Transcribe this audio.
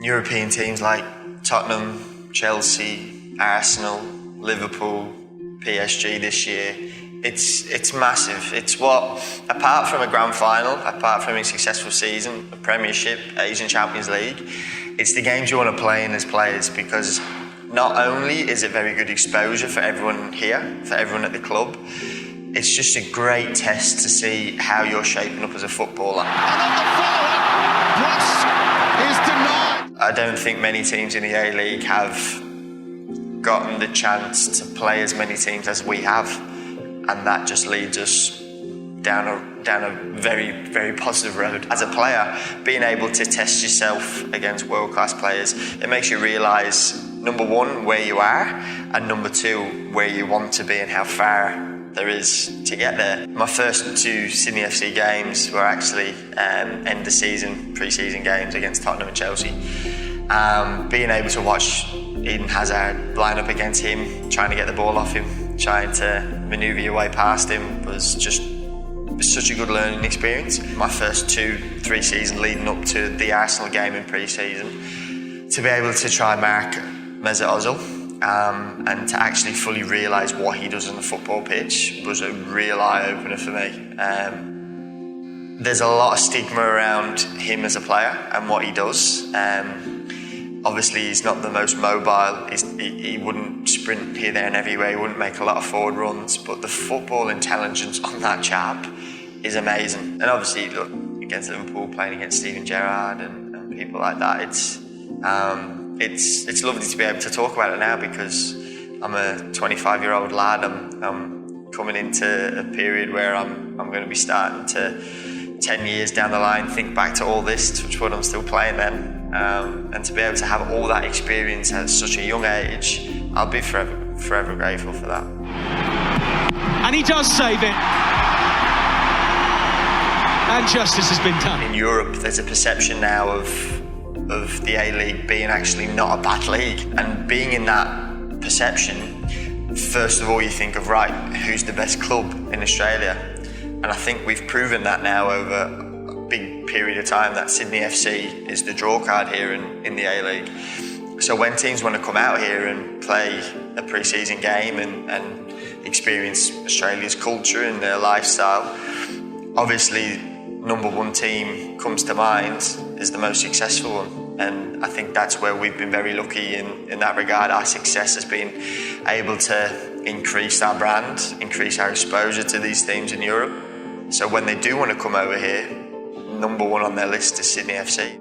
European teams like Tottenham, Chelsea, Arsenal, Liverpool, PSG this year, it's massive. It's what, apart from a grand final, apart from a successful season, a Premiership, Asian Champions League, it's the games you want to play in as players, because not only is it very good exposure for everyone here, for everyone at the club, it's just a great test to see how you're shaping up as a footballer. And on the follow-up, Ross is denied. I don't think many teams in the A-League have gotten the chance to play as many teams as we have, and that just leads us down a very, very positive road. As a player, being able to test yourself against world-class players, it makes you realise, number one, where you are, and number two, where you want to be and how far there is to get there. My first two Sydney FC games were actually end of season, pre-season games against Tottenham and Chelsea. Being able to watch Eden Hazard line up against him, trying to get the ball off him, trying to manoeuvre your way past him, was just such a good learning experience. My first 2-3 seasons leading up to the Arsenal game in pre-season, to be able to try Marc Mesut Ozil, and to actually fully realise what he does on the football pitch was a real eye-opener for me. There's a lot of stigma around him as a player and what he does. Obviously, he's not the most mobile. He wouldn't sprint here, there and everywhere. He wouldn't make a lot of forward runs. But the football intelligence on that chap is amazing. And obviously, look, against Liverpool, playing against Steven Gerrard and people like that, it's lovely to be able to talk about it now, because I'm a 25-year-old lad. I'm coming into a period where I'm going to be starting to, 10 years down the line, think back to all this, touch wood, I'm still playing then. And to be able to have all that experience at such a young age, I'll be forever grateful for that. And he does save it. And justice has been done. In Europe, there's a perception now of the A-League being actually not a bad league. And being in that perception, first of all, you think of, right, who's the best club in Australia? And I think we've proven that now over a big period of time, that Sydney FC is the draw card here in the A-League. So when teams want to come out here and play a pre-season game and experience Australia's culture and their lifestyle, obviously number one team comes to mind is the most successful one. And I think that's where we've been very lucky in that regard. Our success has been able to increase our brand, increase our exposure to these teams in Europe. So when they do want to come over here, number one on their list is Sydney FC.